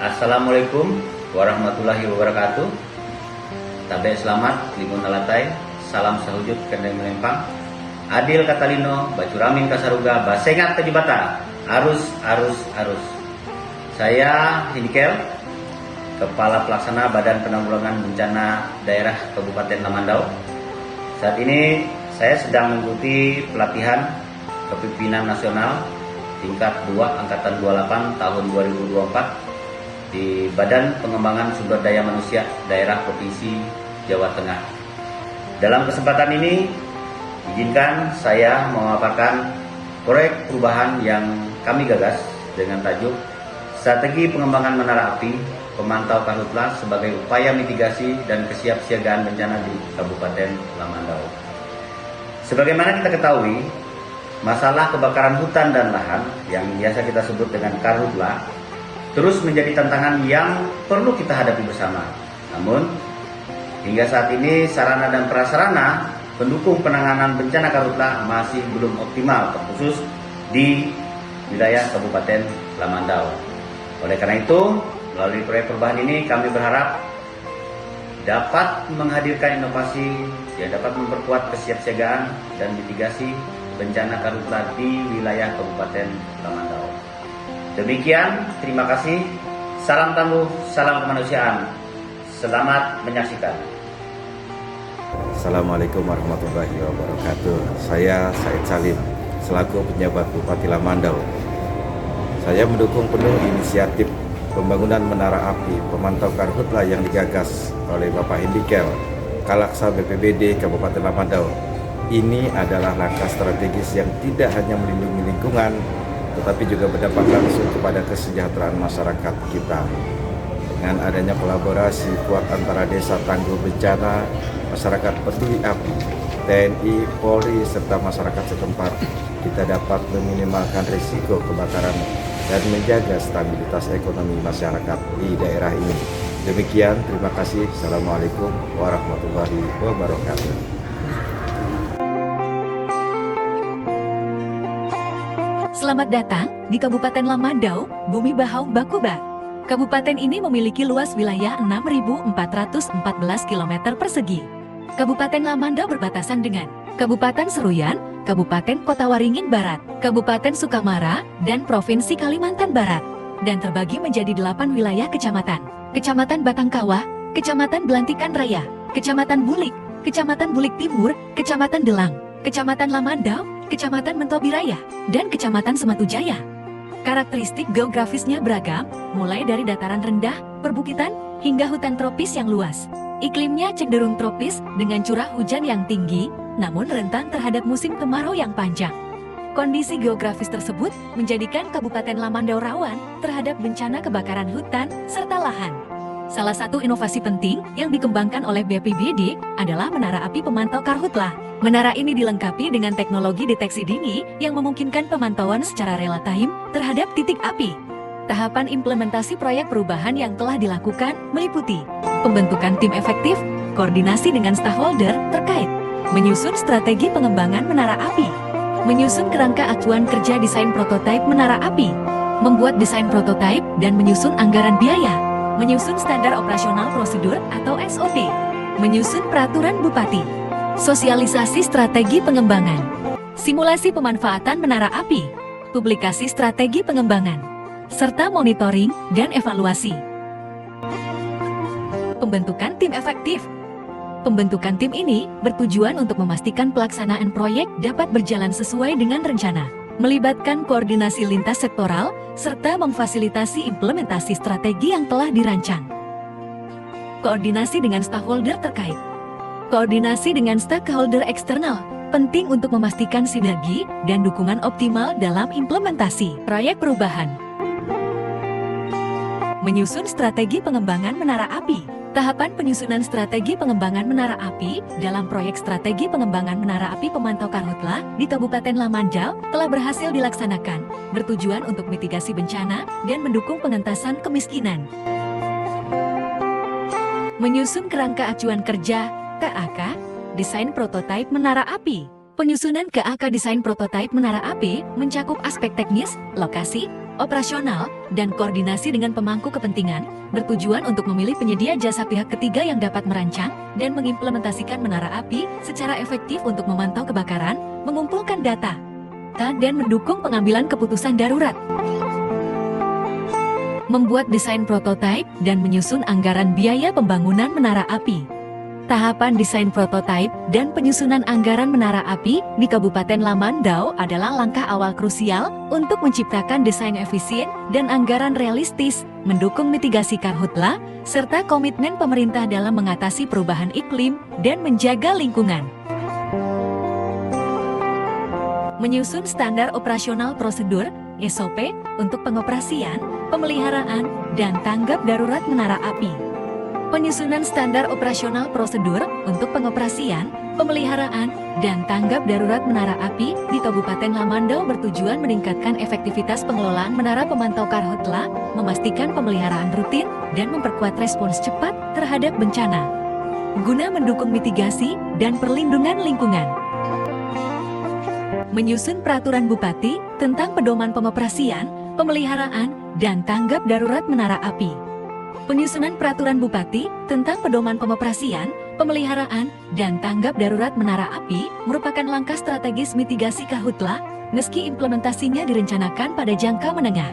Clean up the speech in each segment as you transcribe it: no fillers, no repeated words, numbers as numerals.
Assalamualaikum warahmatullahi wabarakatuh. Tabe selamat, limun nalatai, salam sahujud kendai melempang. Adil Katalino, Bacuramin Kasaruga, Basengat Tejibata, arus. Saya Hinikel, Kepala Pelaksana Badan Penanggulangan Bencana Daerah Kabupaten Lamandau. Saat ini saya sedang mengikuti pelatihan Kepemimpinan Nasional tingkat 2 Angkatan 28 tahun 2024 di Badan Pengembangan Sumber Daya Manusia Daerah Provinsi Jawa Tengah. Dalam kesempatan ini, izinkan saya memaparkan proyek perubahan yang kami gagas dengan tajuk Strategi Pengembangan Menara Api Pemantau Karhutla sebagai upaya mitigasi dan kesiapsiagaan bencana di Kabupaten Lamandau. Sebagaimana kita ketahui, masalah kebakaran hutan dan lahan yang biasa kita sebut dengan karhutla terus menjadi tantangan yang perlu kita hadapi bersama. Namun, hingga saat ini sarana dan prasarana pendukung penanganan bencana karhutla masih belum optimal, terkhusus di wilayah Kabupaten Lamandau. Oleh karena itu, melalui proyek perubahan ini kami berharap dapat menghadirkan inovasi yang dapat memperkuat kesiapsiagaan dan mitigasi bencana karhutla di wilayah Kabupaten Lamandau. Demikian, terima kasih. Salam tangguh, salam kemanusiaan. Selamat menyaksikan. Assalamualaikum warahmatullahi wabarakatuh. Saya Said Salim, selaku penjabat Bupati Lamandau. Saya mendukung penuh inisiatif pembangunan menara api pemantau karhutla yang digagas oleh Bapak Hinikel, Kalaksa BPBD Kabupaten Lamandau. Ini adalah langkah strategis yang tidak hanya melindungi lingkungan, tetapi juga berdampak langsung kepada kesejahteraan masyarakat kita. Dengan adanya kolaborasi kuat antara desa tangguh bencana, masyarakat peduli api, TNI, Polri, serta masyarakat setempat, kita dapat meminimalkan risiko kebakaran dan menjaga stabilitas ekonomi masyarakat di daerah ini. Demikian, terima kasih. Assalamualaikum warahmatullahi wabarakatuh. Selamat datang di Kabupaten Lamandau, Bumi Bahau Bakuba. Kabupaten ini memiliki luas wilayah 6.414 km persegi. Kabupaten Lamandau berbatasan dengan Kabupaten Seruyan, Kabupaten Kota Waringin Barat, Kabupaten Sukamara, dan Provinsi Kalimantan Barat. Dan terbagi menjadi 8 wilayah kecamatan. Kecamatan Batangkawah, Kecamatan Belantikan Raya, Kecamatan Bulik, Kecamatan Bulik Timur, Kecamatan Delang, Kecamatan Lamandau, Kecamatan Mentobiraya, dan Kecamatan Sematujaya. Karakteristik geografisnya beragam, mulai dari dataran rendah, perbukitan, hingga hutan tropis yang luas. Iklimnya cenderung tropis dengan curah hujan yang tinggi, namun rentan terhadap musim kemarau yang panjang. Kondisi geografis tersebut menjadikan Kabupaten Lamandau rawan terhadap bencana kebakaran hutan serta lahan. Salah satu inovasi penting yang dikembangkan oleh BPBD adalah menara api pemantau karhutla. Menara ini dilengkapi dengan teknologi deteksi dini yang memungkinkan pemantauan secara real time terhadap titik api. Tahapan implementasi proyek perubahan yang telah dilakukan meliputi pembentukan tim efektif, koordinasi dengan stakeholder terkait, menyusun strategi pengembangan menara api, menyusun kerangka acuan kerja desain prototipe menara api, membuat desain prototipe dan menyusun anggaran biaya, menyusun standar operasional prosedur atau SOP, menyusun peraturan bupati, sosialisasi strategi pengembangan, simulasi pemanfaatan menara api, publikasi strategi pengembangan, serta monitoring dan evaluasi. Pembentukan tim efektif. Pembentukan tim ini bertujuan untuk memastikan pelaksanaan proyek dapat berjalan sesuai dengan rencana, melibatkan koordinasi lintas sektoral, serta memfasilitasi implementasi strategi yang telah dirancang. Koordinasi dengan stakeholder terkait. Koordinasi dengan stakeholder eksternal penting untuk memastikan sinergi dan dukungan optimal dalam implementasi proyek perubahan. Menyusun strategi pengembangan menara api. Tahapan penyusunan strategi pengembangan menara api dalam proyek strategi pengembangan menara api pemantau karhutla di Kabupaten Lamandau telah berhasil dilaksanakan, bertujuan untuk mitigasi bencana dan mendukung pengentasan kemiskinan. Menyusun kerangka acuan kerja, KAK, desain prototipe menara api. Penyusunan KAK desain prototipe menara api mencakup aspek teknis, lokasi, operasional, dan koordinasi dengan pemangku kepentingan, bertujuan untuk memilih penyedia jasa pihak ketiga yang dapat merancang dan mengimplementasikan menara api secara efektif untuk memantau kebakaran, mengumpulkan data, dan mendukung pengambilan keputusan darurat. Membuat desain prototipe dan menyusun anggaran biaya pembangunan menara api. Tahapan desain prototipe dan penyusunan anggaran menara api di Kabupaten Lamandau adalah langkah awal krusial untuk menciptakan desain efisien dan anggaran realistis, mendukung mitigasi karhutla, serta komitmen pemerintah dalam mengatasi perubahan iklim dan menjaga lingkungan. Menyusun standar operasional prosedur (SOP) untuk pengoperasian, pemeliharaan, dan tanggap darurat menara api. Penyusunan standar operasional prosedur untuk pengoperasian, pemeliharaan, dan tanggap darurat menara api di Kabupaten Lamandau bertujuan meningkatkan efektivitas pengelolaan menara pemantau karhutla, memastikan pemeliharaan rutin, dan memperkuat respons cepat terhadap bencana, guna mendukung mitigasi dan perlindungan lingkungan. Menyusun peraturan Bupati tentang pedoman pengoperasian, pemeliharaan, dan tanggap darurat menara api. Penyusunan peraturan Bupati tentang pedoman pengoperasian, pemeliharaan, dan tanggap darurat menara api merupakan langkah strategis mitigasi karhutla, meski implementasinya direncanakan pada jangka menengah.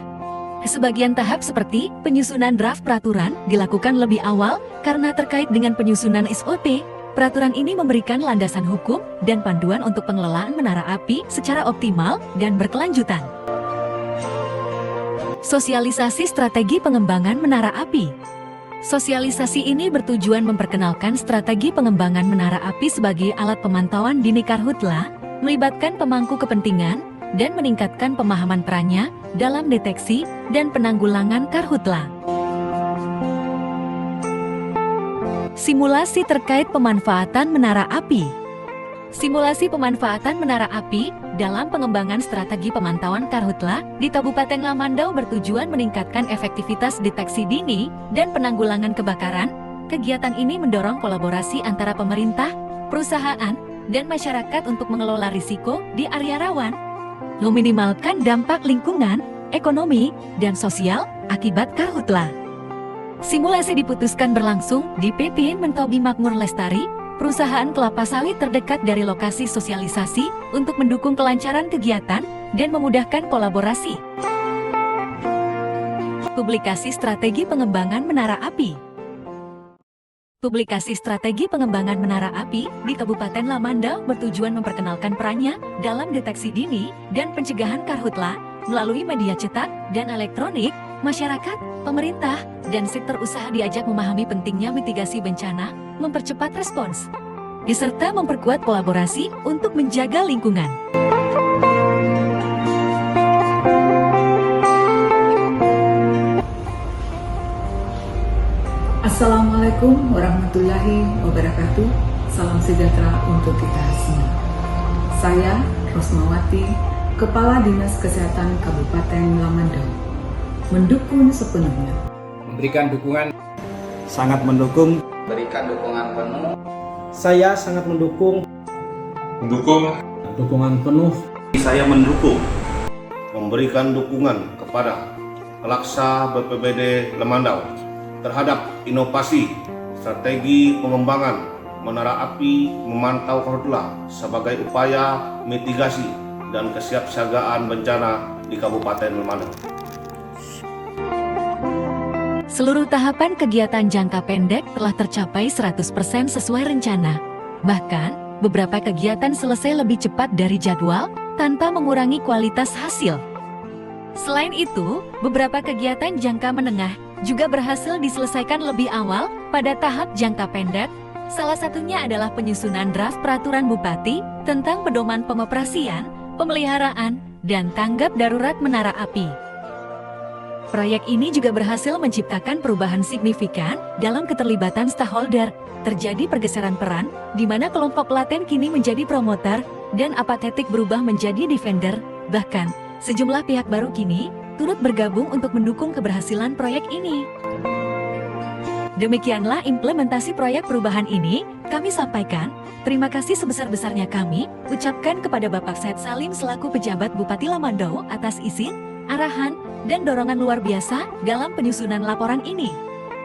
Sebagian tahap seperti penyusunan draft peraturan dilakukan lebih awal karena terkait dengan penyusunan SOP. Peraturan ini memberikan landasan hukum dan panduan untuk pengelolaan menara api secara optimal dan berkelanjutan. Sosialisasi strategi pengembangan menara api. Sosialisasi ini bertujuan memperkenalkan strategi pengembangan menara api sebagai alat pemantauan dini karhutla, melibatkan pemangku kepentingan, dan meningkatkan pemahaman perannya dalam deteksi dan penanggulangan karhutla. Simulasi terkait pemanfaatan menara api. Simulasi pemanfaatan menara api dalam pengembangan strategi pemantauan karhutla di Kabupaten Lamandau bertujuan meningkatkan efektivitas deteksi dini dan penanggulangan kebakaran. Kegiatan ini mendorong kolaborasi antara pemerintah, perusahaan, dan masyarakat untuk mengelola risiko di area rawan, meminimalkan dampak lingkungan, ekonomi, dan sosial akibat karhutla. Simulasi diputuskan berlangsung di PT Mentobi Makmur Lestari, perusahaan kelapa sawit terdekat dari lokasi sosialisasi untuk mendukung kelancaran kegiatan dan memudahkan kolaborasi. Publikasi strategi pengembangan menara api. Publikasi strategi pengembangan menara api di Kabupaten Lamandau bertujuan memperkenalkan perannya dalam deteksi dini dan pencegahan karhutla melalui media cetak dan elektronik. Masyarakat, pemerintah, dan sektor usaha diajak memahami pentingnya mitigasi bencana, mempercepat respons, serta memperkuat kolaborasi untuk menjaga lingkungan. Assalamualaikum warahmatullahi wabarakatuh. Salam sejahtera untuk kita semua. Saya Rosmawati, Kepala Dinas Kesehatan Kabupaten Lamandau, mendukung sepenuhnya. Memberikan dukungan. Sangat mendukung. Berikan dukungan penuh. Saya sangat mendukung. Dukungan penuh. Saya mendukung. Memberikan dukungan kepada Pelaksa BPBD Lamandau terhadap inovasi strategi pengembangan menara api memantau karhutla sebagai upaya mitigasi dan kesiapsiagaan bencana di Kabupaten Lamandau. Seluruh tahapan kegiatan jangka pendek telah tercapai 100% sesuai rencana. Bahkan, beberapa kegiatan selesai lebih cepat dari jadwal tanpa mengurangi kualitas hasil. Selain itu, beberapa kegiatan jangka menengah juga berhasil diselesaikan lebih awal pada tahap jangka pendek. Salah satunya adalah penyusunan draft peraturan Bupati tentang pedoman pengoperasian, pemeliharaan, dan tanggap darurat menara api. Proyek ini juga berhasil menciptakan perubahan signifikan dalam keterlibatan stakeholder. Terjadi pergeseran peran, di mana kelompok laten kini menjadi promotor dan apatetik berubah menjadi defender. Bahkan, sejumlah pihak baru kini turut bergabung untuk mendukung keberhasilan proyek ini. Demikianlah implementasi proyek perubahan ini kami sampaikan. Terima kasih sebesar-besarnya kami ucapkan kepada Bapak Said Salim selaku pejabat Bupati Lamandau atas izin, arahan, dan dorongan luar biasa dalam penyusunan laporan ini.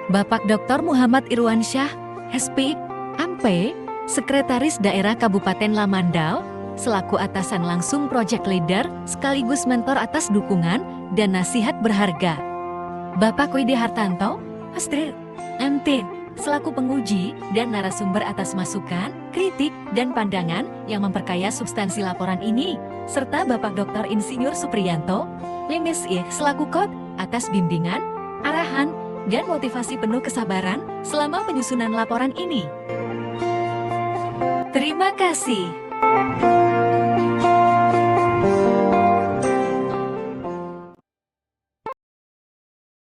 Bapak Dr. Muhammad Irwansyah, SP, MP, Sekretaris Daerah Kabupaten Lamandau, selaku atasan langsung project leader sekaligus mentor atas dukungan dan nasihat berharga. Bapak Kwide Hartanto, Astrid, MT, selaku penguji dan narasumber atas masukan, kritik, dan pandangan yang memperkaya substansi laporan ini, serta Bapak Dr. Insinyur Supriyanto, MSI, selaku KOD, atas bimbingan, arahan, dan motivasi penuh kesabaran selama penyusunan laporan ini. Terima kasih.